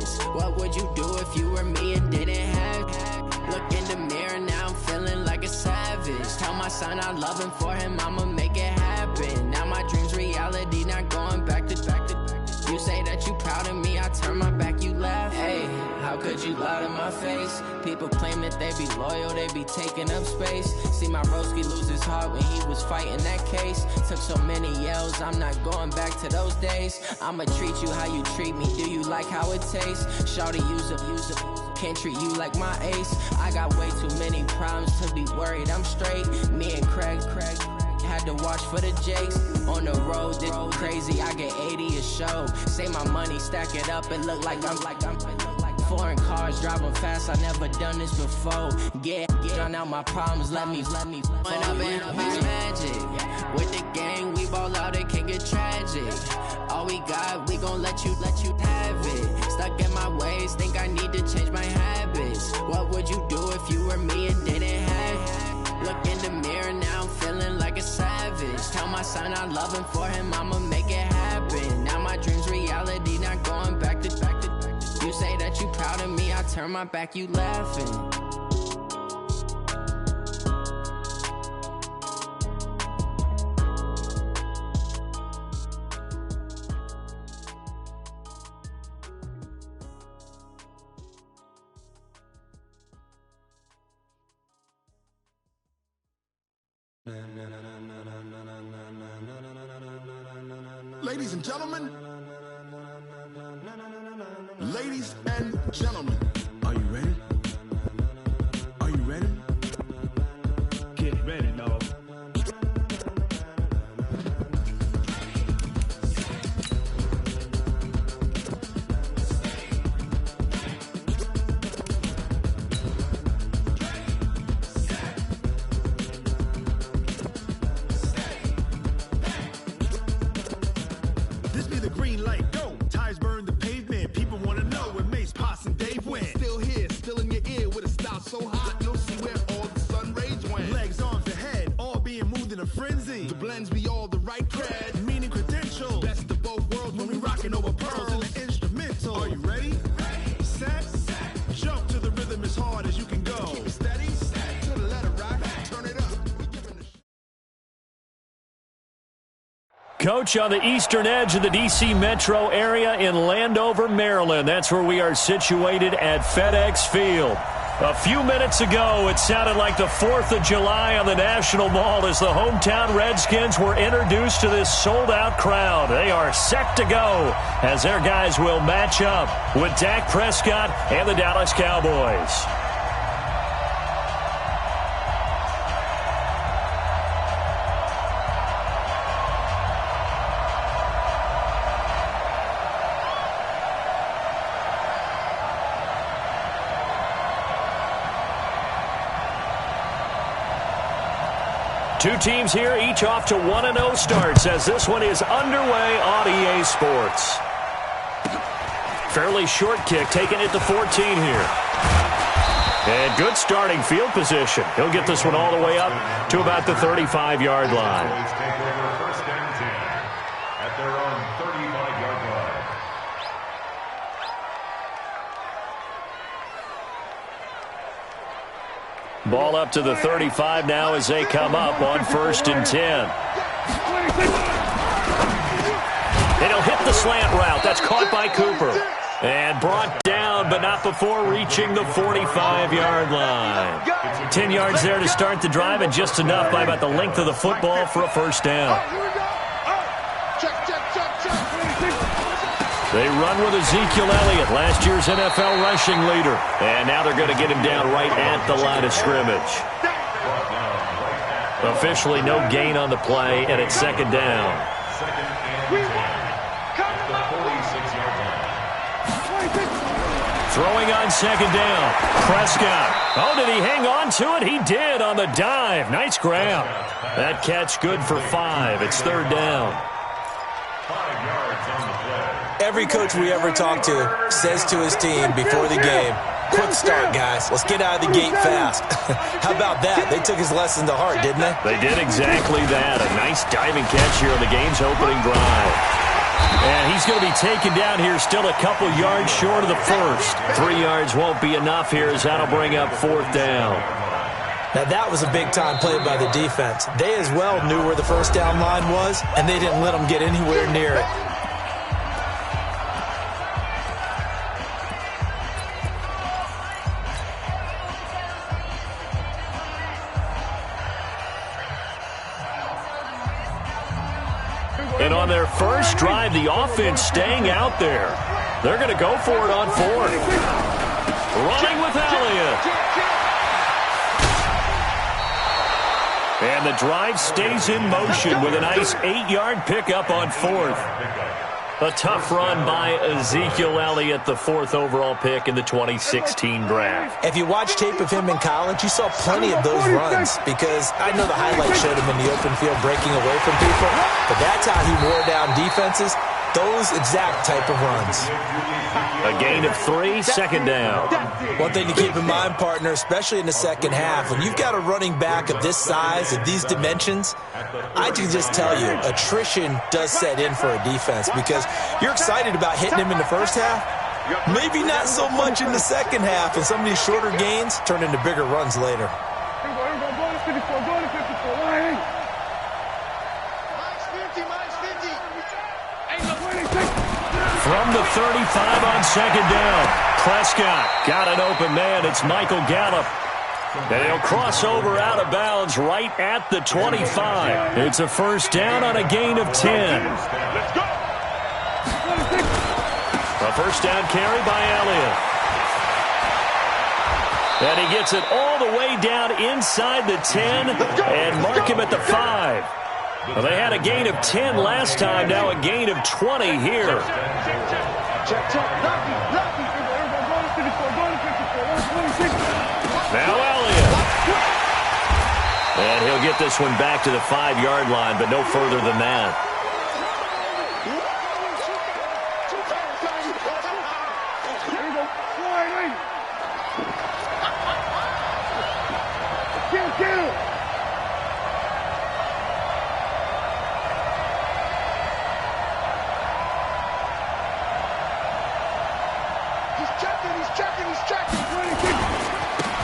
habits. What would you do if you were me and didn't have? Look in the mirror, now I'm feeling like a savage. Tell my son I love him, for him I'ma make it happen. Now my dream's reality, not going back to. You say that you proud of me, I turn my back, you laugh. Hey, how could you lie to my face? People claim that they be loyal, they be taking up space. See my broski lose his heart when he was fighting that case. Took so many yells, I'm not going back to those days. I'ma treat you how you treat me, do you like how it tastes? Shawty, use up, can't treat you like my ace. I got way too many problems to be worried, I'm straight. Me and Craig had to watch for the Jakes. On the road, this crazy, I get 80 a show. Say my money, stack it up, and look like I'm foreign cars, driving fast, I never done this before. Get on out my problems, let me When up in it's magic. With the gang, we ball out, it can get tragic. All we got, we gon' let you have it. Stuck in my ways, think I need to change my habits. What would you do if you were me and didn't have? Look in the mirror, now I'm feeling like a savage. Tell my son I love him, for him I'ma make it happen. Now my dream's reality, not going back to. You say that you proud of me, I turn my back, you laughing. Ladies and gentlemen, are you ready? Are you ready? Get ready, dog. This be the green light, go. Tires burn the pavement. People wanna know where Mace, Potts, and Dave went. Still here, still in your ear with a style so hot, you'll see where all the sun rays went. Legs, arms, and head, all being moved in a frenzy. The blends be all the right cred, meaning credentials. Best of both worlds when we rockin' over pearls in the instrumental. Are you ready? Set, jump to the rhythm as hard as you can go. Keep it steady, to the letter rock, turn it up. Coach, on the eastern edge of the D.C. metro area in Landover, Maryland. That's where we are situated at FedEx Field. A few minutes ago, it sounded like the 4th of July on the National Mall as the hometown Redskins were introduced to this sold-out crowd. They are set to go as their guys will match up with Dak Prescott and the Dallas Cowboys. Two teams here, each off to 1-0 starts as this one is underway on EA Sports. Fairly short kick, taking it to 14 here. And good starting field position. He'll get this one all the way up to about the 35-yard line. Ball up to the 35 now as they come up on 1st and 10. And he'll hit the slant route. That's caught by Cooper. And brought down, but not before reaching the 45-yard line. 10 yards there to start the drive, and just enough by about the length of the football for a first down. They run with Ezekiel Elliott, last year's NFL rushing leader. And now they're going to get him down right at the line of scrimmage. Officially no gain on the play, and it's 2nd down. Throwing on 2nd down. Prescott. Oh, did he hang on to it? He did on the dive. Nice grab. That catch good for 5. It's 3rd down. Every coach we ever talk to says to his team before the game, quick start, guys. Let's get out of the gate fast. How about that? They took his lesson to heart, didn't they? They did exactly that. A nice diving catch here on the game's opening drive. And he's going to be taken down here, still a couple yards short of the first. 3 yards won't be enough here, as that'll bring up 4th down. Now, that was a big-time play by the defense. They as well knew where the first down line was, and they didn't let them get anywhere near it. And on their first drive, the offense staying out there. They're going to go for it on 4th. Running with Elliott. And the drive stays in motion with a nice 8-yard pickup on 4th. A tough run by Ezekiel Elliott, the 4th overall pick in the 2016 draft. If you watch tape of him in college, you saw plenty of those runs, because I know the highlights showed him in the open field breaking away from people, but that's how he wore down defenses, those exact type of runs. A gain of 3, 2nd down. One thing to keep in mind, partner, especially in the second half, when you've got a running back of this size, of these dimensions, I can just tell you, attrition does set in for a defense, because you're excited about hitting him in the first half, maybe not so much in the second half, and some of these shorter gains turn into bigger runs later. From the 35 on 2nd down, Prescott got an open man. It's Michael Gallup. And he'll cross over out of bounds right at the 25. It's a first down on a gain of 10. A first down carry by Elliott. And he gets it all the way down inside the 10 and mark him at the 5. Well, they had a gain of 10 last time, now a gain of 20 here. Now Elliott. And he'll get this one back to the 5-yard line, but no further than that.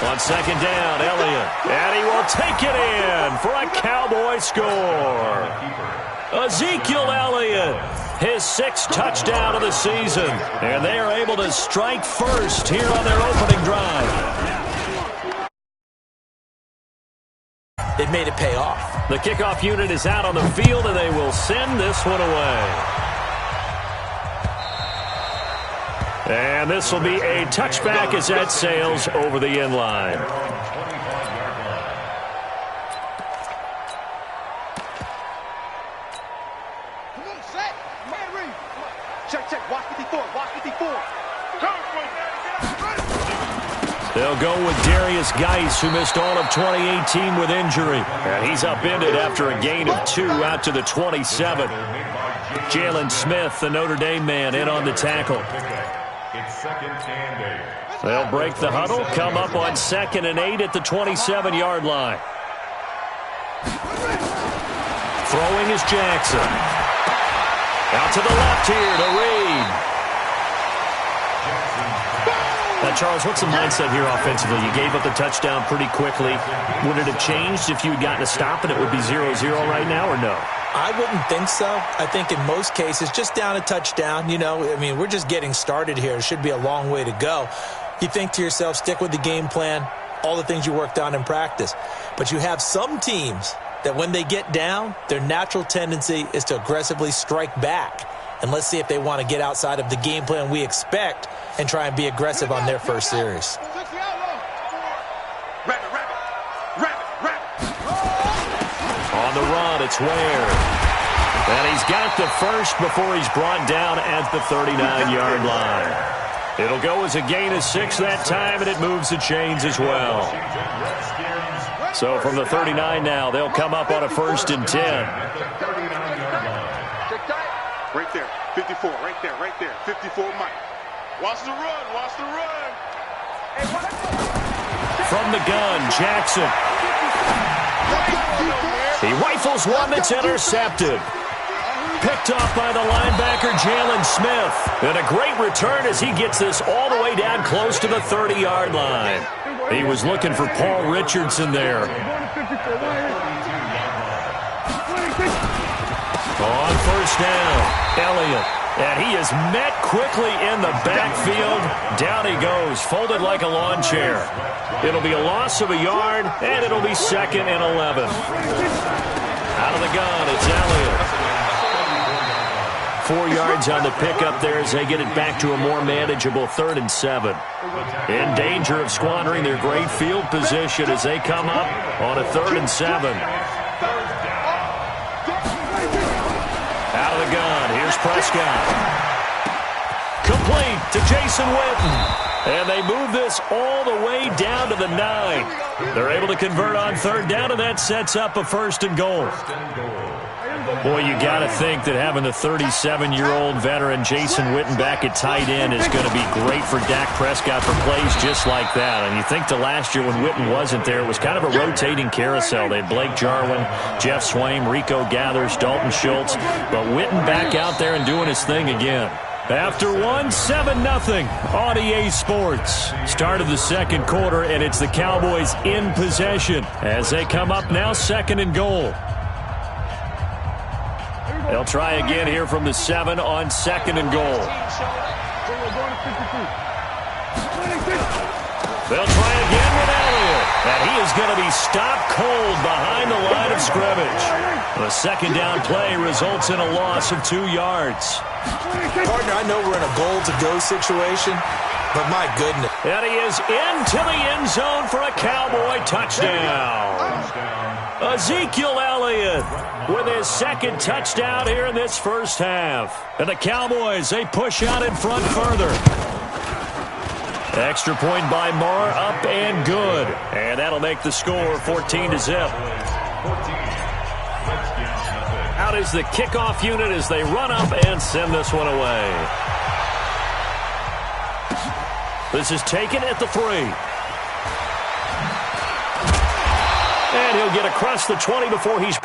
On 2nd down, Elliott, and he will take it in for a Cowboy score. Ezekiel Elliott, his 6th touchdown of the season, and they are able to strike first here on their opening drive. They've made it pay off. The kickoff unit is out on the field, and they will send this one away. And this will be a touchback as that sails over the end line. Come on, set. Man, read. Check. Watch 54. Watch 54. They'll go with Darius Geis, who missed all of 2018 with injury. And he's upended after a gain of 2 out to the 27. Jalen Smith, the Notre Dame man, in on the tackle. They'll break the huddle, come up on 2nd and 8 at the 27-yard line. Throwing is Jackson. Out to the left here to Reed. Now, Charles, what's the mindset here offensively? You gave up the touchdown pretty quickly. Would it have changed if you had gotten a stop and it would be 0-0 right now, or no? I wouldn't think so. I think in most cases, just down a touchdown, we're just getting started here. It should be a long way to go. You think to yourself, stick with the game plan, all the things you worked on in practice. But you have some teams that when they get down, their natural tendency is to aggressively strike back. And let's see if they want to get outside of the game plan we expect and try and be aggressive on their first series. On the run, it's Ware. And he's got the first before he's brought down at the 39-yard line. It'll go as a gain of 6 that time, and it moves the chains as well. So from the 39 now, they'll come up on a 1st and 10. Right there, 54, right there, 54, Mike. Watch the run. From the gun, Jackson. He rifles one that's intercepted. picked off by the linebacker, Jalen Smith. And a great return as he gets this all the way down close to the 30-yard line. He was looking for Paul Richardson there. On first down, Elliott. And he is met quickly in the backfield. Down he goes, folded like a lawn chair. It'll be a loss of a yard, and it'll be 2nd and 11. Out of the gun, it's Elliott. 4 yards on the pickup there as they get it back to a more manageable 3rd and 7. In danger of squandering their great field position as they come up on a 3rd and 7. Out of the gun, here's Prescott. Complete to Jason Witten. And they move this all the way down to the 9. They're able to convert on 3rd down, and that sets up a 1st and goal. Boy, you got to think that having the 37-year-old veteran Jason Witten back at tight end is going to be great for Dak Prescott for plays just like that. And you think to last year when Witten wasn't there, it was kind of a rotating carousel. They had Blake Jarwin, Jeff Swaim, Rico Gathers, Dalton Schultz. But Witten back out there and doing his thing again. After one, 7-0 on EA Sports. Start of the 2nd quarter, and it's the Cowboys in possession as they come up now 2nd and goal. They'll try again here from the 7 on 2nd and goal. They'll try again with Elliott. And he is going to be stopped cold behind the line of scrimmage. The 2nd down play results in a loss of 2 yards. Partner, I know we're in a goal-to-go situation, but my goodness. And he is into the end zone for a Cowboy touchdown. Ezekiel Elliott with his 2nd touchdown here in this first half. And the Cowboys, they push out in front further. Extra point by Marr, up and good. And that'll make the score 14-0. Out is the kickoff unit as they run up and send this one away. This is taken at the 3. And he'll get across the 20 before he's...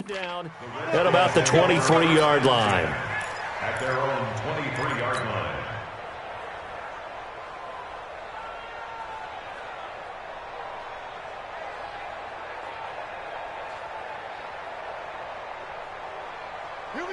down at about the 23-yard line. At their own 23-yard line.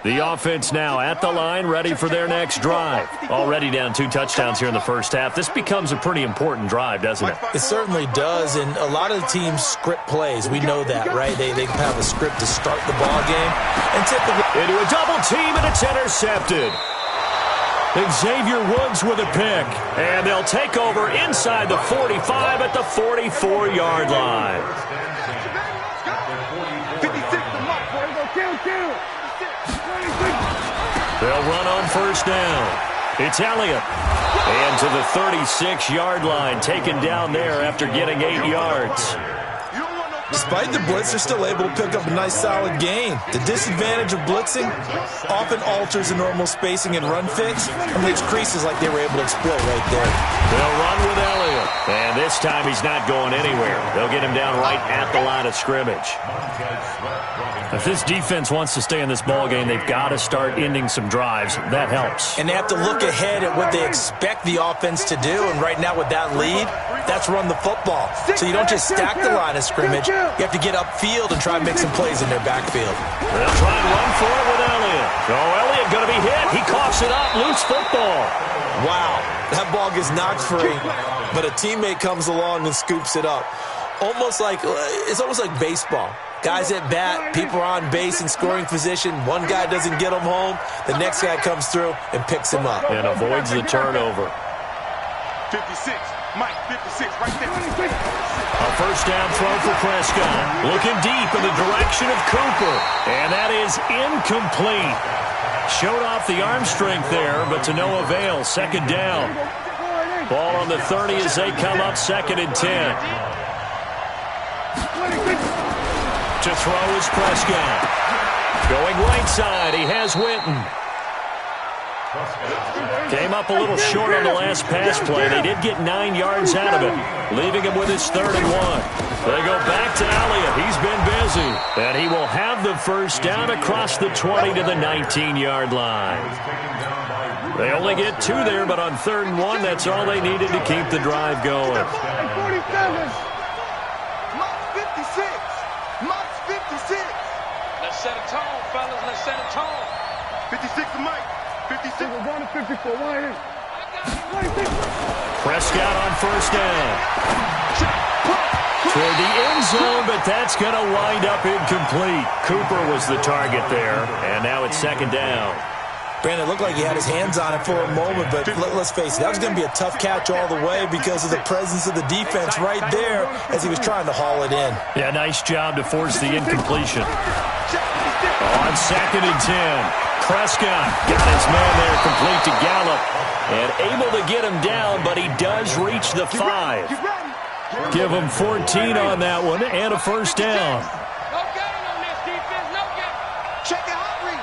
The offense now at the line, ready for their next drive. Already down 2 touchdowns here in the first half. This becomes a pretty important drive, doesn't it? It certainly does, and a lot of the teams script plays. We know that, right? They have a script to start the ball game. And typically into a double team, and it's intercepted. Xavier Woods with a pick. And they'll take over inside the 45 at the 44-yard line. 56 to Mark, boy. Go kill. They'll run on first down. It's Elliott. And to the 36-yard line, taken down there after getting 8 yards. despite the blitz, they're still able to pick up a nice solid gain. The disadvantage of blitzing often alters the normal spacing and run fits and leaves creases like they were able to exploit right there. They'll run with Elliott. And this time he's not going anywhere. They'll get him down right at the line of scrimmage. If this defense wants to stay in this ball game, they've got to start ending some drives. That helps. And they have to look ahead at what they expect the offense to do. And right now with that lead, that's run the football. So you don't just stack the line of scrimmage. You have to get upfield and try and make some plays in their backfield. They'll try and run for it with Elliott. Oh, Elliott going to be hit. He coughs it up. Loose football. Wow. That ball gets knocked free, but a teammate comes along and scoops it up. It's almost like baseball. Guys at bat, people are on base in scoring position. One guy doesn't get him home. The next guy comes through and picks him up. And avoids the turnover. 56. Mike, 56, right there. A first down throw for Prescott. Looking deep in the direction of Cooper. And that is incomplete. Showed off the arm strength there, but to no avail. Second down. Ball on the 30 as they come up 2nd and 10. To throw is Prescott. Going right side, he has Witten. Came up a little short on the last pass play. They did get 9 yards out of it, leaving him with his 3rd and 1. They go back to Elliott. He's been busy. And he will have the first down across the 20 to the 19-yard line. They only get 2 there, but on 3rd and 1, that's all they needed to keep the drive going. 47. Mott's 56. Mott's 56. Let's set a tone, fellas. Let's set a tone. 56 to Mike. 56. We're going to 54. Prescott on first down. Toward the end zone, but that's going to wind up incomplete. Cooper was the target there, and now it's 2nd down. Brandon, it looked like he had his hands on it for a moment, but let's face it, that was going to be a tough catch all the way because of the presence of the defense right there as he was trying to haul it in. Yeah, nice job to force the incompletion. On 2nd and 10, Prescott got his man there complete to Gallup and able to get him down, but he does reach the 5. Give him 14 on that one and a first down. No gain on this defense. No gain. Check it out, Reed.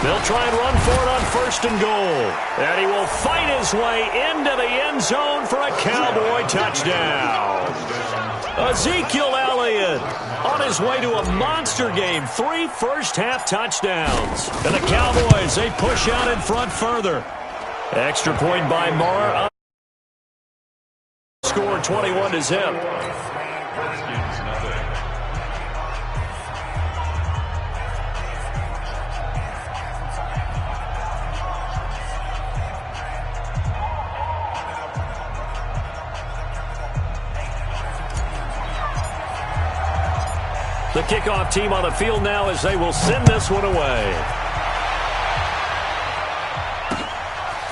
They'll try and run for it on 1st and goal. And he will fight his way into the end zone for a Cowboy touchdown. Ezekiel Elliott on his way to a monster game. 3 first-half touchdowns. And the Cowboys, they push out in front further. Extra point by Marr. Score 21-0. The kickoff team on the field now as they will send this one away.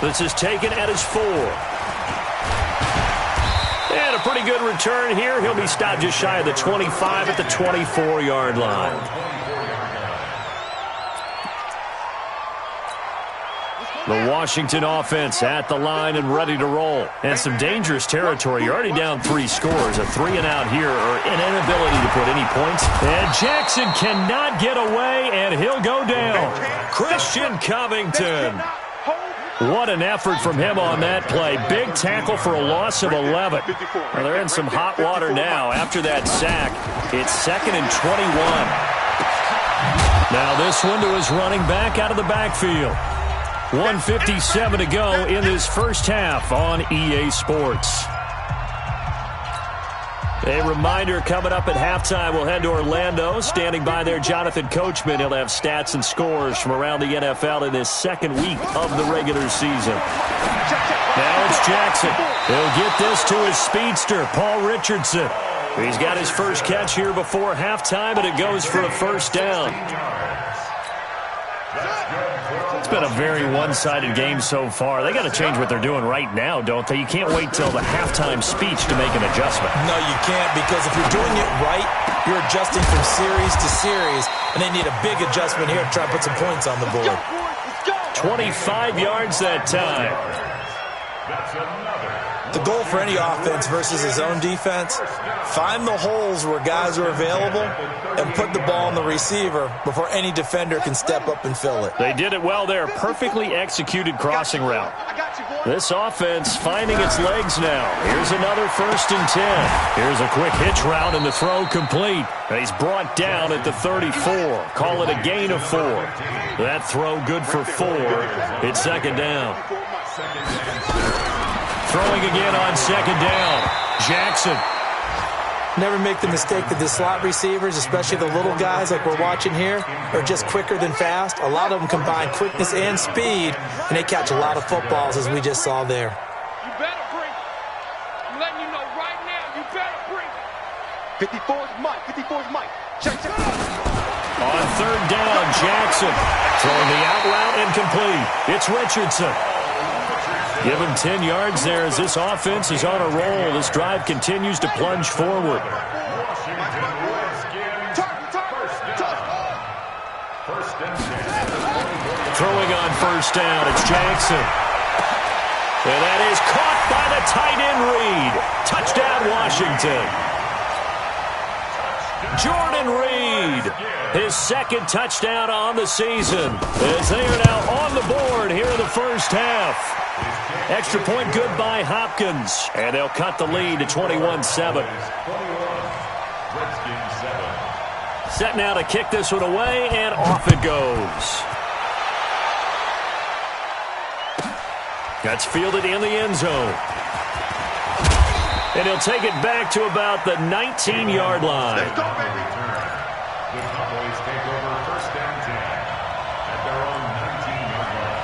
This is taken at his 4. And a pretty good return here. He'll be stopped just shy of the 25 at the 24-yard line. The Washington offense at the line and ready to roll. And some dangerous territory. You're already down 3 scores. A 3-and-out here or an inability to put any points. And Jackson cannot get away, and he'll go down. Christian Covington. What an effort from him on that play. Big tackle for a loss of 11. Well, they're in some hot water now after that sack. It's 2nd and 21. Now this one to his running back out of the backfield. 1:57 to go in this first half on EA Sports. A reminder coming up at halftime, we'll head to Orlando. Standing by there, Jonathan Coachman. He'll have stats and scores from around the NFL in this 2nd week of the regular season. Now it's Jackson. He'll get this to his speedster, Paul Richardson. He's got his first catch here before halftime, and it goes for a first down. It's been a very one-sided game so far. They got to change what they're doing right now, don't they? You can't wait till the halftime speech to make an adjustment. No, you can't, because if you're doing it right, you're adjusting from series to series, and they need a big adjustment here to try to put some points on the board. 25 yards that time. The goal for any offense versus his own defense, find the holes where guys are available and put the ball on the receiver before any defender can step up and fill it. They did it well there. Perfectly executed crossing route. This offense finding its legs now. Here's another 1st and 10. Here's a quick hitch route and the throw complete. He's brought down at the 34. Call it a gain of 4. That throw good for 4. It's 2nd down. Throwing again on 2nd down. Jackson. Never make the mistake that the slot receivers, especially the little guys like we're watching here, are just quicker than fast. A lot of them combine quickness and speed, and they catch a lot of footballs, as we just saw there. You better bring it. I'm letting you know right now, you better bring it. 54's Mike. 54's Mike. Check. On 3rd down, Jackson. Throwing the out route incomplete. It's Richardson. Give him 10 yards there as this offense is on a roll. This drive continues to plunge forward. Throwing on 1st down, it's Jackson. And that is caught by the tight end Reed. Touchdown, Washington. Jordan Reed, his second touchdown on the season, as they are now on the board here in the first half. Extra point good by Hopkins, and they'll cut the lead to 21-7. Set now to kick this one away, and off it goes. That's fielded in the end zone. And he'll take it back to about the 19-yard line. The Cowboys take over first down 10 at their own 19-yard line.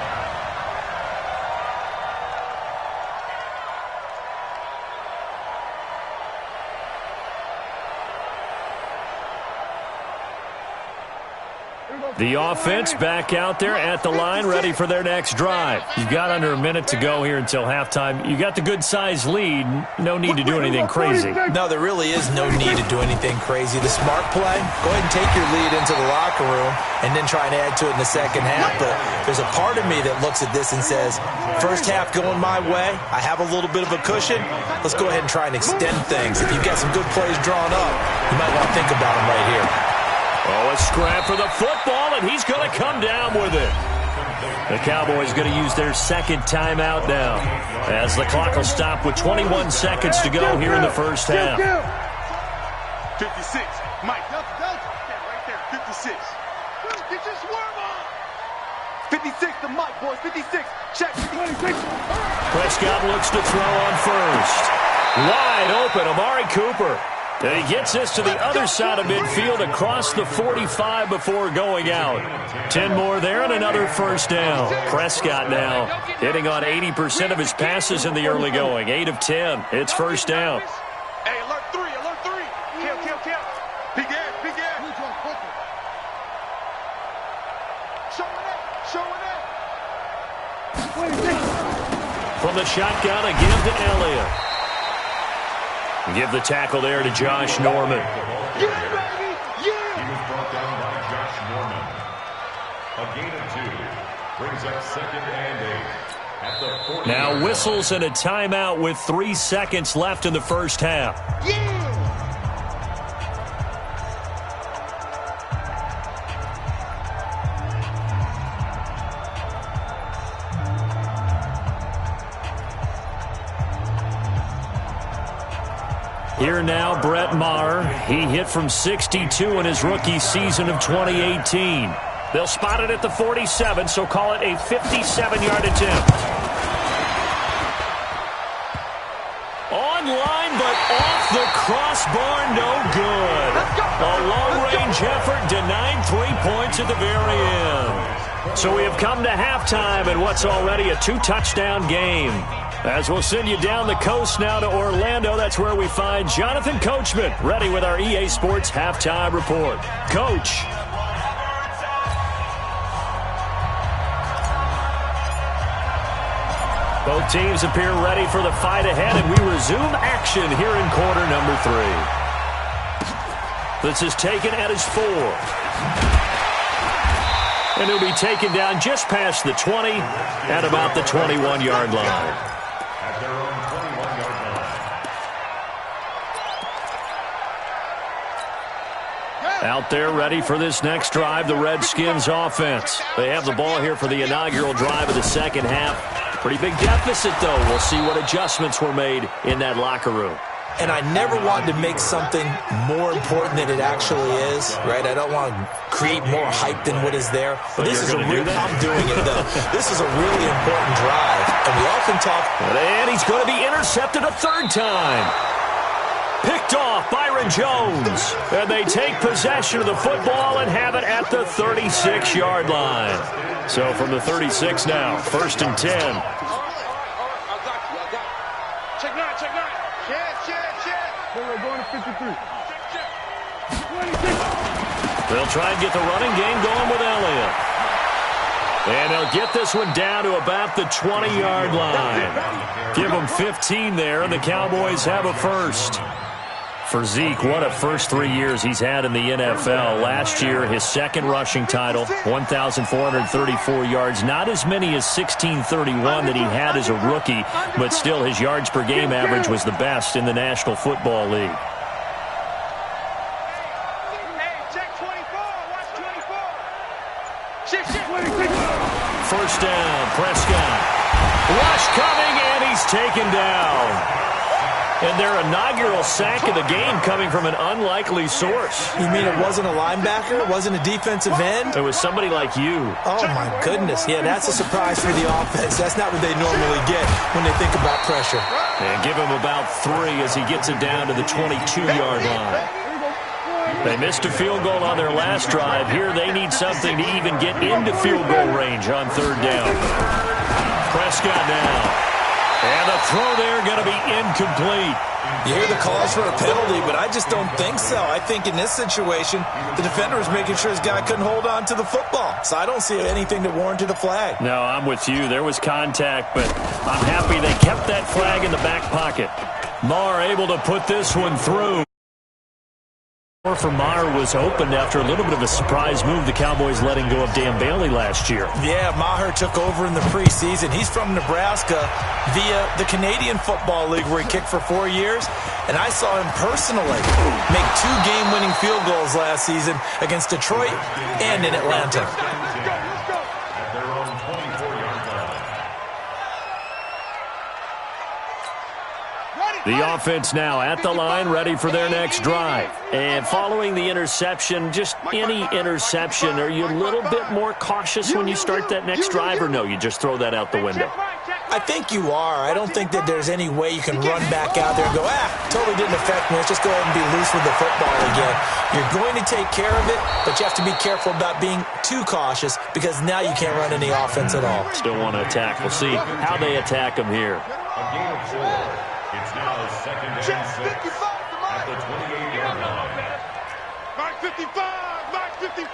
The offense back out there at the line, ready for their next drive. You've got under a minute to go here until halftime. You got the good-sized lead. No need to do anything crazy. No, there really is no need to do anything crazy. The smart play, go ahead and take your lead into the locker room and then try and add to it in the second half. But there's a part of me that looks at this and says, first half going my way, I have a little bit of a cushion. Let's go ahead and try and extend things. If you've got some good plays drawn up, you might want to think about them right here. Oh, a scrap for the football, and he's going to come down with it. The Cowboys going to use their second timeout now, as the clock will stop with 21 seconds to go here in the first half. 56, Mike. Right there, 56. Get your swerve on. 56 to Mike, boys. 56. Check. 26. Prescott looks to throw on first. Wide open, Amari Cooper. And he gets this to the other side of midfield across the 45 before going out. 10 more there and another first down. Prescott now hitting on 80% of his passes in the early going. 8 of 10. It's first down. Hey, alert 3, alert 3. Kill. Big air. Showing it. From the shotgun again to Elliott. Give the tackle there to Josh Norman. Yeah, baby! Yeah! He was brought down by Josh Norman. A gain of 2 brings up second and 8 at the 40. Now whistles and a timeout with 3 seconds left in the first half. Yeah! Here now, Brett Maher. He hit from 62 in his rookie season of 2018. They'll spot it at the 47, so call it a 57-yard attempt. Online, but off the crossbar, no good. A long-range effort denied 3 points at the very end. So we have come to halftime in what's already a 2-touchdown game. As we'll send you down the coast now to Orlando, that's where we find Jonathan Coachman, ready with our EA Sports Halftime Report. Coach. Both teams appear ready for the fight ahead, and we resume action here in quarter number 3. This is taken at his 4. And he'll be taken down just past the 20 at about the 21-yard line. At their own 21-yard line. Out there ready for this next drive, the Redskins offense. They have the ball here for the inaugural drive of the second half. Pretty big deficit, though. We'll see what adjustments were made in that locker room. And I never wanted to make something more important than it actually is, right? I don't want to create more hype than what is there. But this is I'm doing it, though. This is a really important drive. And we often talk. And he's going to be intercepted a third time. Picked off Byron Jones. And they take possession of the football and have it at the 36-yard line. So from the 36 now, 1st and 10. Check 9. We're going to 53. They'll try and get the running game going with Elliott. And they'll get this one down to about the 20-yard line. Give them 15 there, and the Cowboys have a first. For Zeke, what a first 3 years he's had in the NFL. Last year, his second rushing title, 1,434 yards. Not as many as 1,631 that he had as a rookie, but still his yards per game average was the best in the National Football League. Rush coming, and he's taken down. And their inaugural sack of the game coming from an unlikely source. You mean it wasn't a linebacker? It wasn't a defensive end? It was somebody like you. Oh, my goodness. Yeah, that's a surprise for the offense. That's not what they normally get when they think about pressure. And give him about 3 as he gets it down to the 22-yard line. They missed a field goal on their last drive. Here they need something to even get into field goal range on 3rd down. Prescott now. And the throw there going to be incomplete. You hear the calls for a penalty, but I just don't think so. I think in this situation, the defender was making sure his guy couldn't hold on to the football. So I don't see anything to warrant a flag. No, I'm with you. There was contact, but I'm happy they kept that flag in the back pocket. Maher able to put this one through. For Maher was opened after a little bit of a surprise move, the Cowboys letting go of Dan Bailey last year. Yeah, Maher took over in the preseason. He's from Nebraska via the Canadian Football League where he kicked for 4 years. And I saw him personally make 2 game-winning field goals last season against Detroit and in Atlanta. At their own 24-yard line. The offense now at the line, ready for their next drive. And following the interception, just any interception, are you a little bit more cautious when you start that next drive, or no, you just throw that out the window? I think you are. I don't think that there's any way you can run back out there and go, totally didn't affect me. Let's just go ahead and be loose with the football again. You're going to take care of it, but you have to be careful about being too cautious because now you can't run any offense at all. Still want to attack. We'll see how they attack them here. A gain of 4. It's now 2nd and 6 at the 28-yard line. Mark 55! Mark 55!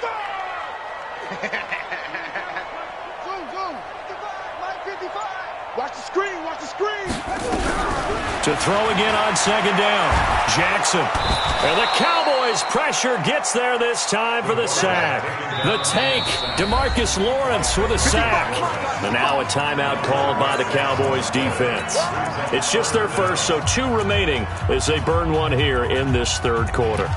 Zoom! 55! Mark 55! Watch the screen! Watch the screen! To throw again on 2nd down. Jackson. And the Cowboys pressure gets there this time for the sack. The tank, DeMarcus Lawrence with a sack. And now a timeout called by the Cowboys defense. It's just their first, so 2 remaining as they burn one here in this 3rd quarter.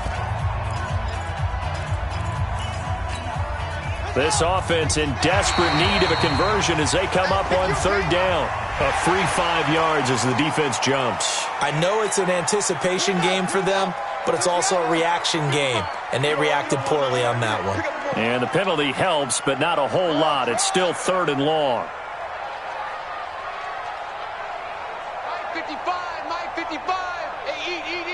This offense in desperate need of a conversion as they come up on 3rd down. A free 5 yards as the defense jumps. I know it's an anticipation game for them, but it's also a reaction game, and they reacted poorly on that one. And the penalty helps, but not a whole lot. It's still 3rd and long. Mike 55! Mike 55! Hey, eat!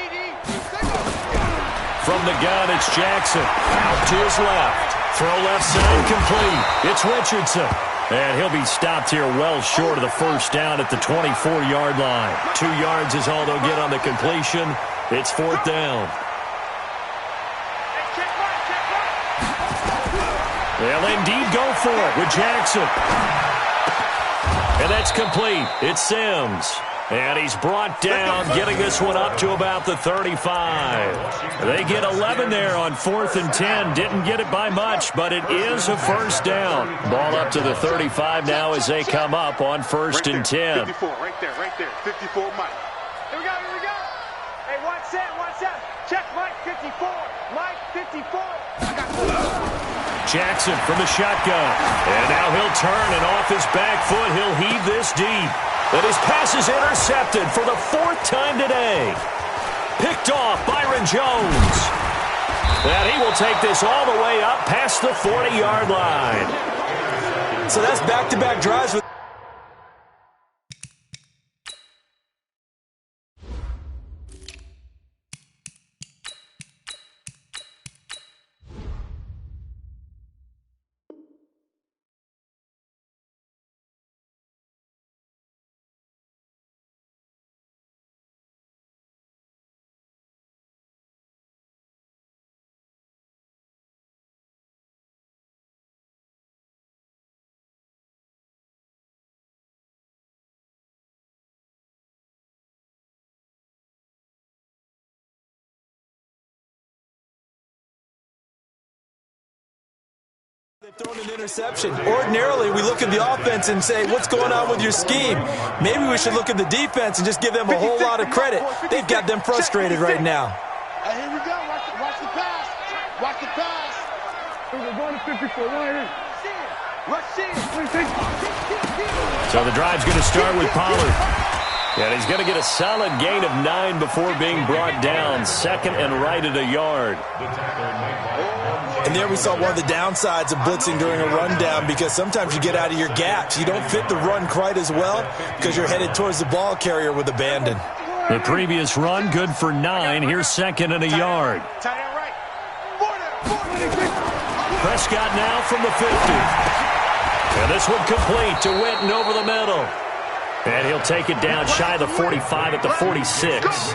From the gun, it's Jackson. Out to his left. Throw left side complete. It's Richardson. And he'll be stopped here well short of the 1st down at the 24-yard line. 2 yards is all they'll get on the completion. It's 4th down. They'll indeed go for it with Jackson. And that's complete. It's Sims. And he's brought down, getting this one up to about the 35. They get 11 there on 4th and 10. Didn't get it by much, but it is a 1st down. Ball up to the 35 now as they come up on 1st and 10. 54, right there. 54, Mike. Here we go. Hey, watch that. Check Mike 54. Mike 54. Jackson from the shotgun. And now he'll turn, and off his back foot, he'll heave this deep. And his pass is intercepted for the 4th time today. Picked off Byron Jones. And he will take this all the way up past the 40-yard line. So that's back-to-back drives with they've thrown an interception. Ordinarily, we look at the offense and say, what's going on with your scheme? Maybe we should look at the defense and just give them a whole lot of credit. They've got them frustrated right now. Here we go. Watch the pass. Watch the pass. We're going to 54. So the drive's going to start with Pollard. And he's going to get a solid gain of 9 before being brought down. Second and right at a yard. And there we saw one of the downsides of blitzing during a rundown, because sometimes you get out of your gaps. You don't fit the run quite as well because you're headed towards the ball carrier with abandon. The previous run, good for 9. Here's second and a yard. Prescott now from the 50. And this one complete to Witten over the middle. And he'll take it down shy of the 45 at the 46.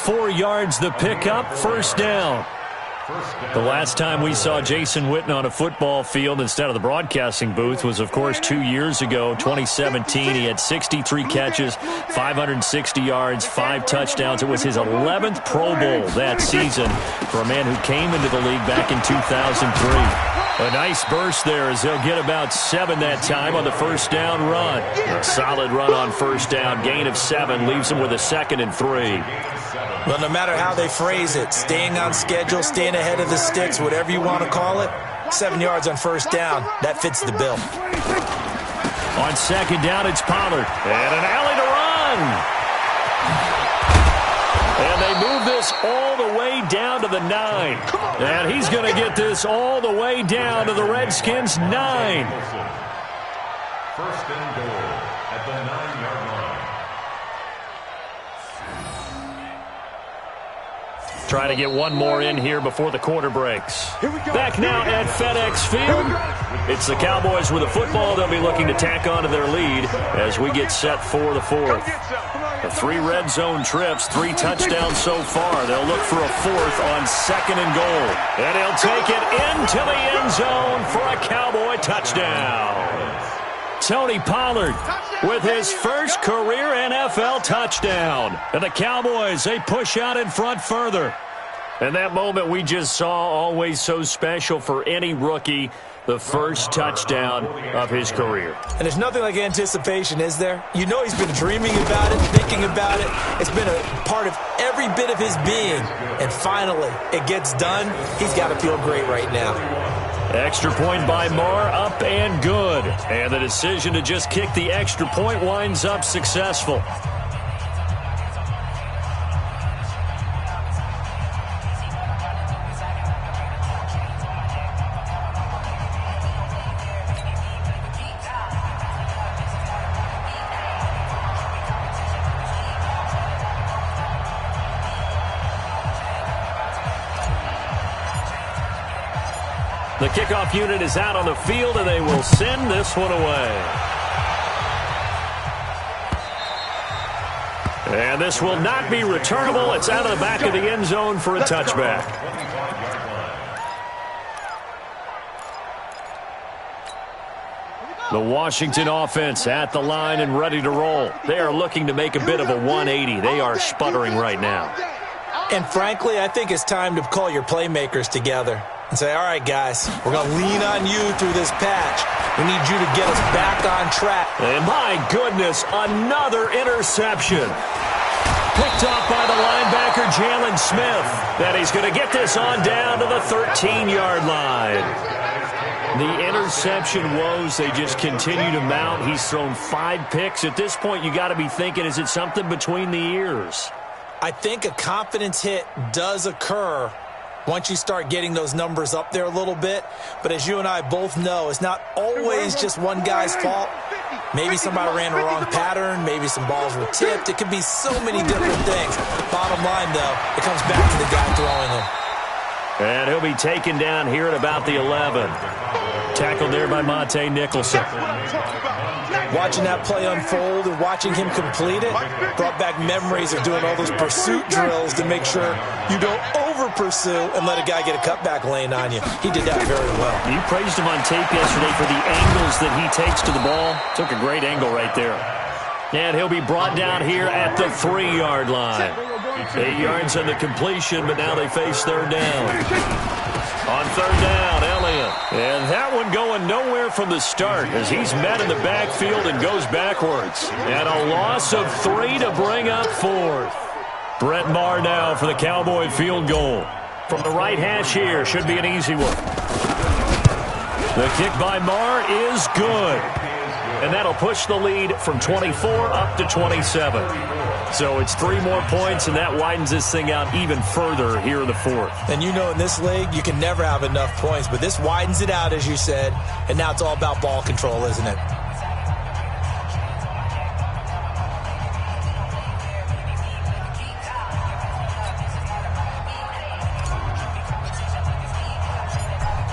4 yards the pickup, first down. The last time we saw Jason Witten on a football field instead of the broadcasting booth was, of course, 2 years ago, 2017. He had 63 catches, 560 yards, 5 touchdowns. It was his 11th Pro Bowl that season for a man who came into the league back in 2003. A nice burst there as they'll get about 7 that time on the first down run. A solid run on first down. Gain of 7 leaves them with a second and 3. Well, no matter how they phrase it, staying on schedule, staying ahead of the sticks, whatever you want to call it, 7 yards on first down, that fits the bill. On second down, it's Pollard. And an alley to run. And they move this all the way down to the 9. And he's going to get this all the way down to the Redskins' 9. First and goal at the 9-yard line. Trying to get one more in here before the quarter breaks. Back now at FedEx Field. It's the Cowboys with the football. They'll be looking to tack on to their lead as we get set for the 4th. The 3 red zone trips, 3 touchdowns so far. They'll look for a 4th on second and goal. And he'll take it into the end zone for a Cowboy touchdown. Tony Pollard with his first career NFL touchdown. And the Cowboys, they push out in front further. And that moment we just saw, always so special for any rookie, the first touchdown of his career. And there's nothing like anticipation, is there? You know he's been dreaming about it, thinking about it. It's been a part of every bit of his being. And finally, it gets done. He's got to feel great right now. Extra point by Marr, up and good. And the decision to just kick the extra point winds up successful. The kickoff unit is out on the field, and they will send this one away. And this will not be returnable. It's out of the back of the end zone for a touchback. The Washington offense at the line and ready to roll. They are looking to make a bit of a 180. They are sputtering right now. And frankly, I think it's time to call your playmakers together and say, all right, guys, we're going to lean on you through this patch. We need you to get us back on track. And my goodness, another interception. Picked off by the linebacker, Jalen Smith. That he's going to get this on down to the 13-yard line. The interception woes, they just continue to mount. He's thrown 5 picks. At this point, you got to be thinking, is it something between the ears? I think a confidence hit does occur once you start getting those numbers up there a little bit. But as you and I both know, it's not always just one guy's fault. Maybe somebody ran the wrong pattern. Maybe some balls were tipped. It could be so many different things. Bottom line, though, it comes back to the guy throwing them. And he'll be taken down here at about the 11. Tackled there by Monte Nicholson. Watching that play unfold and watching him complete it brought back memories of doing all those pursuit drills to make sure you don't over-pursue and let a guy get a cutback lane on you. He did that very well. You praised him on tape yesterday for the angles that he takes to the ball. Took a great angle right there. And he'll be brought down here at the 3-yard line. 8 yards on the completion, but now they face third down. On third down, Elliott. And that one going nowhere from the start as he's met in the backfield and goes backwards. And a loss of 3 to bring up 4th. Brett Maher now for the Cowboy field goal. From the right hash here, should be an easy one. The kick by Marr is good. And that'll push the lead from 24 up to 27. So it's 3 more points, and that widens this thing out even further here in the fourth. And you know in this league, you can never have enough points, but this widens it out, as you said, and now it's all about ball control, isn't it?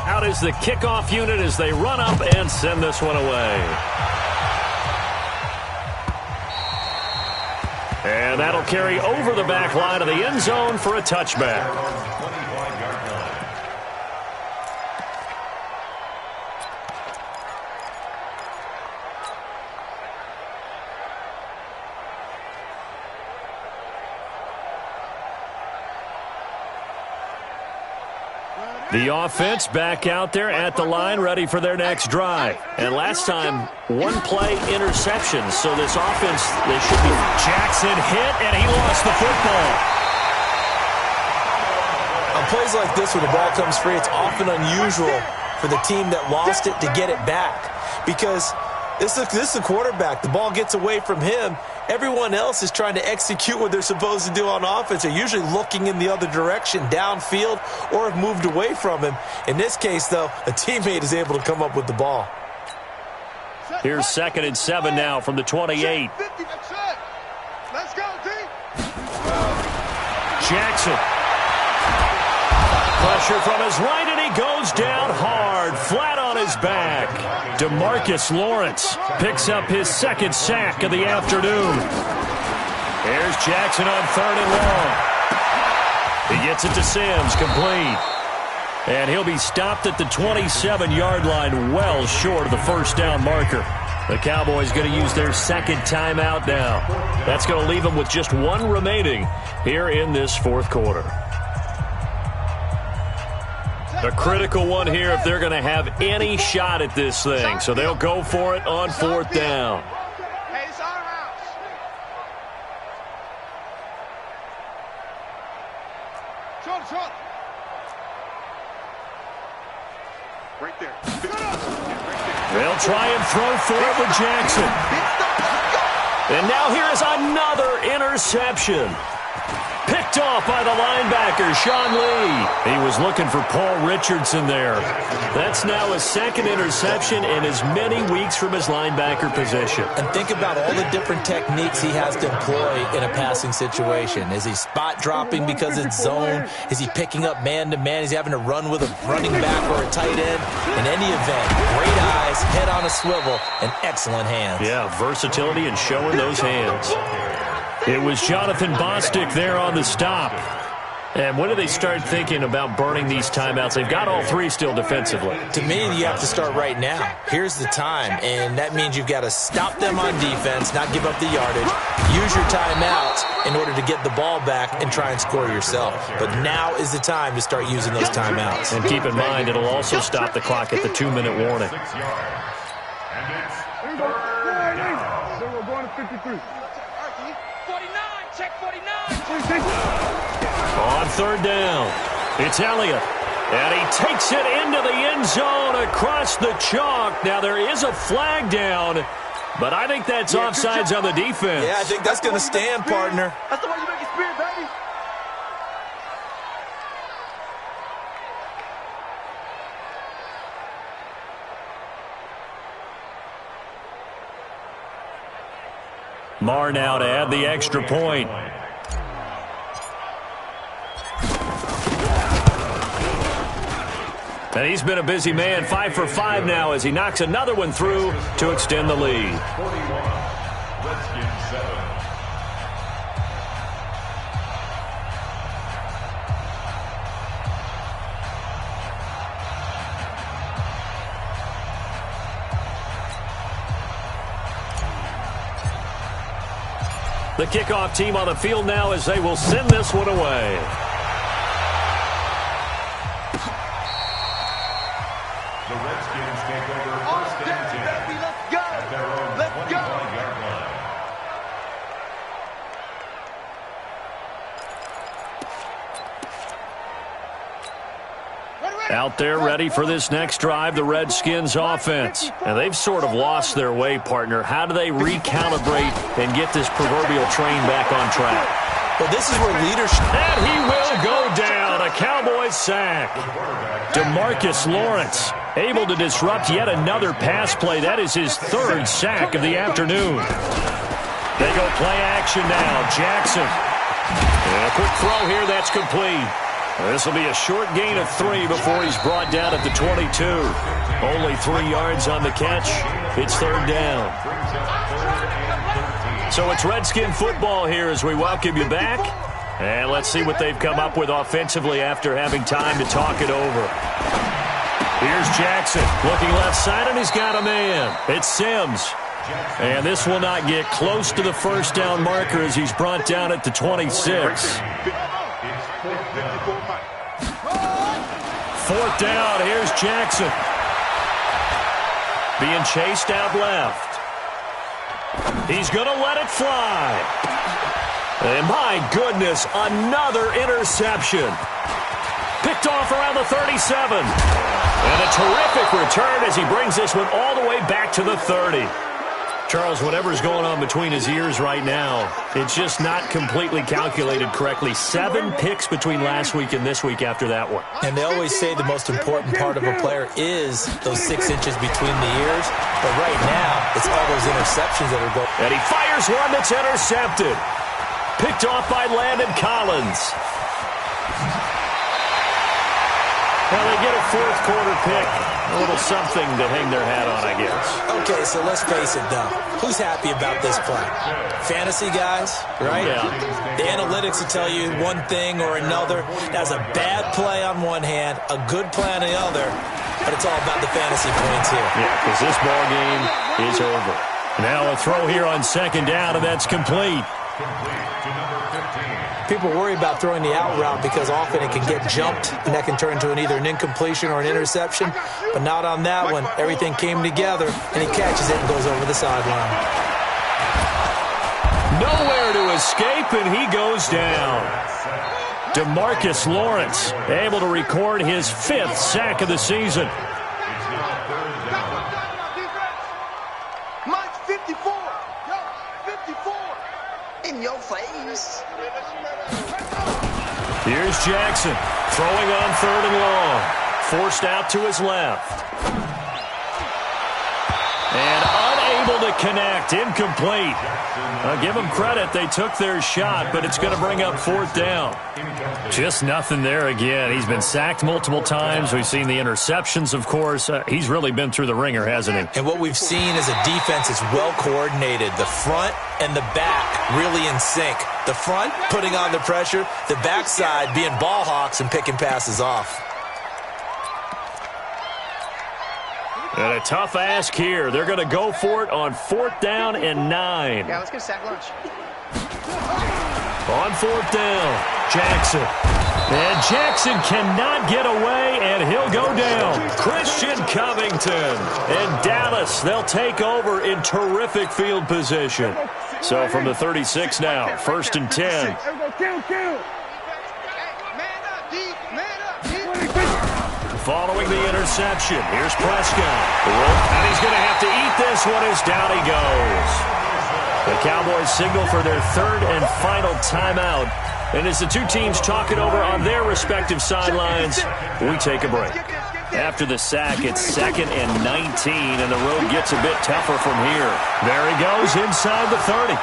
Out is the kickoff unit as they run up and send this one away. And that'll carry over the back line of the end zone for a touchback. The offense back out there at the line, ready for their next drive. And last time, 1-play interception. So this offense, they should be. Jackson hit, and he lost the football. On plays like this, where the ball comes free, it's often unusual for the team that lost it to get it back. Because this is a quarterback. The ball gets away from him. Everyone else is trying to execute what they're supposed to do on offense. They're usually looking in the other direction, downfield, or have moved away from him. In this case, though, a teammate is able to come up with the ball. Here's 2nd and 7 now from the 28. Let's go, team. Jackson. Pressure from his right, and he goes down hard, flat on his back. DeMarcus Lawrence picks up his 2nd sack of the afternoon. Here's Jackson on 3rd and long. He gets it to Sims, complete. And he'll be stopped at the 27-yard line, well short of the first down marker. The Cowboys going to use their 2nd timeout now. That's going to leave them with just 1 remaining here in this 4th quarter. A critical one here if they're going to have any shot at this thing. So they'll go for it on 4th down. Hey, it's our house. Short. Right there. They'll try and throw for it with Jackson. And now here is another interception. Picked off by the linebacker, Sean Lee. He was looking for Paul Richardson there. That's now his 2nd interception in as many weeks from his linebacker position. And think about all the different techniques he has to employ in a passing situation. Is he spot dropping because it's zone? Is he picking up man-to-man? Is he having to run with a running back or a tight end? In any event, great eyes, head on a swivel, and excellent hands. Yeah, versatility and showing those hands. It was Jonathan Bostic there on the stop. And when do they start thinking about burning these timeouts? They've got all 3 still defensively. To me, you have to start right now. Here's the time, and that means you've got to stop them on defense, not give up the yardage, use your timeouts in order to get the ball back and try and score yourself. But now is the time to start using those timeouts. And keep in mind, it'll also stop the clock at the 2-minute warning. And it's 3rd down. So we're going to 53. 49, check 49. On 3rd down, it's Elliott. And he takes it into the end zone across the chalk. Now there is a flag down, but I think that's offsides on the defense. Yeah, I think that's going to stand, partner. That's the way you make it spin, baby. Marr now to add the extra point. And he's been a busy man, 5 for 5 now as he knocks another one through to extend the lead. 41, Redskins 7. The kickoff team on the field now as they will send this one away. The Redskins take over 1st and 10 Let's go. at their own 25-yard line. Ready. Out there ready for this next drive, the Redskins offense. And they've sort of lost their way, partner. How do they recalibrate and get this proverbial train back on track? Well, this is where leadership... And he will go down. A Cowboys sack. DeMarcus Lawrence able to disrupt yet another pass play. That is his third sack of the afternoon. They go play action now. Jackson. And a quick throw here. That's complete. This will be a short gain of 3 before he's brought down at the 22. Only 3 yards on the catch. It's third down. So it's Redskin football here as we welcome you back. And let's see what they've come up with offensively after having time to talk it over. Here's Jackson looking left side, and he's got a man. It's Sims. And this will not get close to the first down marker as he's brought down at the 26. Fourth down, here's Jackson. Being chased out left. He's going to let it fly. And my goodness, another interception. Picked off around the 37. And a terrific return as he brings this one all the way back to the 30. Charles, whatever's going on between his ears right now, it's just not completely calculated correctly. 7 picks between last week and this week after that one. And they always say the most important part of a player is those 6 inches between the ears. But right now, it's all those interceptions that are going. And he fires one that's intercepted. Picked off by Landon Collins. Well, they get a fourth quarter pick. A little something to hang their hat on, I guess. Okay, so let's face it, though. Who's happy about this play? Fantasy guys, right? Yeah. The analytics will tell you one thing or another. That's a bad play on one hand, a good play on the other, but it's all about the fantasy points here. Yeah, because this ball game is over. Now a throw here on second down, and that's complete. People worry about throwing the out route because often it can get jumped, and that can turn into either an incompletion or an interception. But not on that one. Everything came together, and he catches it and goes over the sideline. Nowhere to escape, and he goes down. DeMarcus Lawrence able to record his 5th sack of the season. Mike 54. Yo, 54. In your face. Here's Jackson throwing on 3rd and long. Forced out to his left. And unable to connect. Incomplete. I'll give them credit. They took their shot, but it's going to bring up 4th down. Just nothing there again. He's been sacked multiple times. We've seen the interceptions, of course. He's really been through the ringer, hasn't he? And what we've seen is a defense that's well coordinated. The front and the back really in sync. The front putting on the pressure. The backside being ball hawks and picking passes off. And a tough ask here. They're going to go for it on 4th down and 9. Yeah, let's get a sack lunch. On 4th down, Jackson. And Jackson cannot get away, and he'll go down. Christian Covington. And Dallas, they'll take over in terrific field position. So from the 36 now, 1st and 10. Following the interception, here's Prescott. And he's going to have to eat this one as down he goes. The Cowboys signal for their 3rd and final timeout. And as the two teams talk it over on their respective sidelines, we take a break. After the sack, it's 2nd and 19, and the road gets a bit tougher from here. There he goes inside the 30.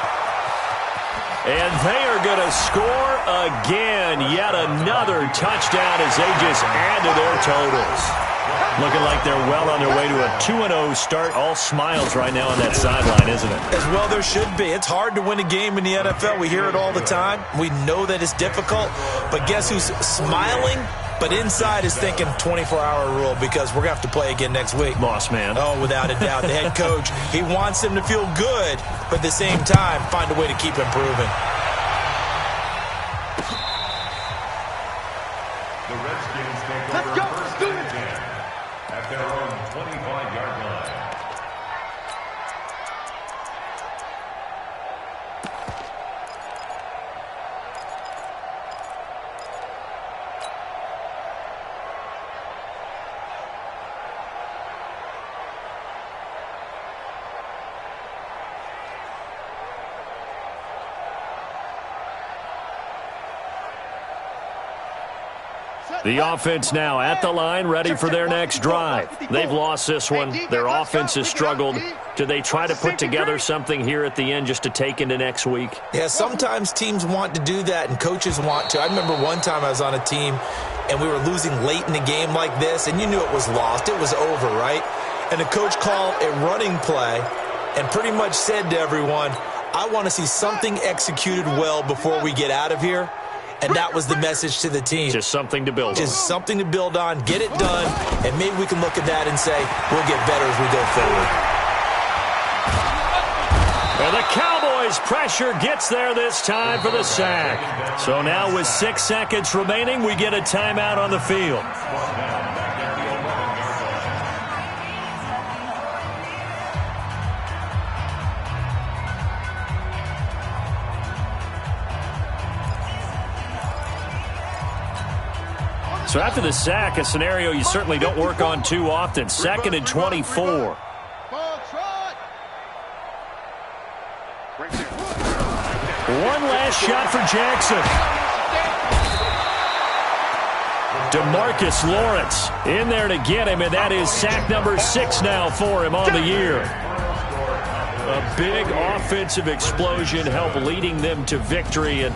And they are going to score again. Yet another touchdown as they just add to their totals. Looking like they're well on their way to a 2-0 start. All smiles right now on that sideline, isn't it? As well there should be. It's hard to win a game in the NFL. We hear it all the time. We know that it's difficult. But guess who's smiling? But inside is thinking 24-hour rule because we're going to have to play again next week. Boss man. Oh, without a doubt. The head coach, he wants them to feel good, but at the same time, find a way to keep improving. The Redskins take over first and 10 at their own 25-yard line. The offense now at the line, ready for their next drive. They've lost this one. Their offense has struggled. Do they try to put together something here at the end just to take into next week? Yeah, sometimes teams want to do that and coaches want to. I remember one time I was on a team and we were losing late in the game like this, and you knew it was lost. It was over, right? And the coach called a running play and pretty much said to everyone, I want to see something executed well before we get out of here. And that was the message to the team. Just something to build on. Just something to build on, get it done, and maybe we can look at that and say, we'll get better as we go forward. And the Cowboys' pressure gets there this time for the sack. So now with 6 seconds remaining, we get a timeout on the field. So after the sack, a scenario you certainly don't work on too often. 2nd and 24. One last shot for Jackson. DeMarcus Lawrence in there to get him, and that is sack number 6 now for him on the year. A big offensive explosion helped leading them to victory, and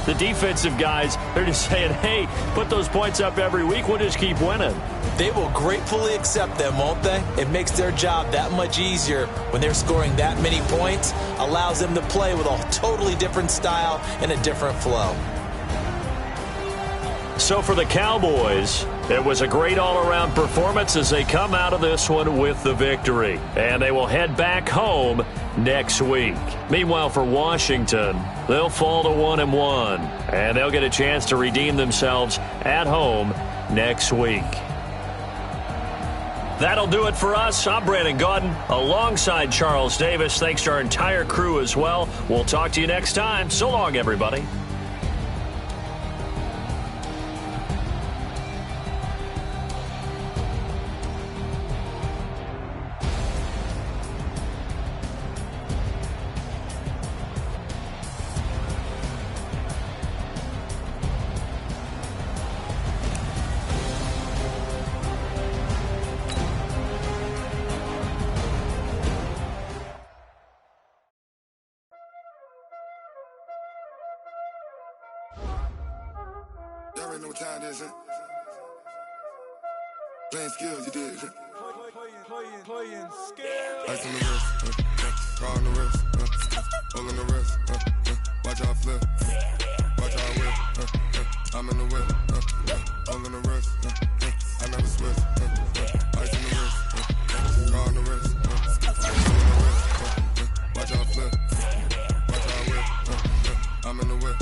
the defensive guys, they're just saying, hey, put those points up every week. We'll just keep winning. They will gratefully accept them, won't they? It makes their job that much easier when they're scoring that many points. Allows them to play with a totally different style and a different flow. So for the Cowboys, it was a great all-around performance as they come out of this one with the victory. And they will head back home next week. Meanwhile, for Washington, they'll fall to 1-1. And they'll get a chance to redeem themselves at home next week. That'll do it for us. I'm Brandon Gaudin alongside Charles Davis. Thanks to our entire crew as well. We'll talk to you next time. So long, everybody. Y'all already know what time it is, huh? Playing skills, you did. Playing skills. Ice on the wrist, car on the wrist, hole in the wrist, watch how I flip, watch how I whip, I'm in the whip, hole in the wrist, I never switch, ice on the wrist, car on the wrist, hole in the wrist, watch how I flip, watch how I whip, I'm in the whip,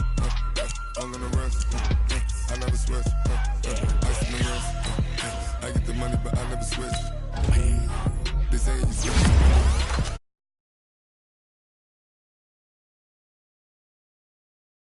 hole in the wrist, I never switch.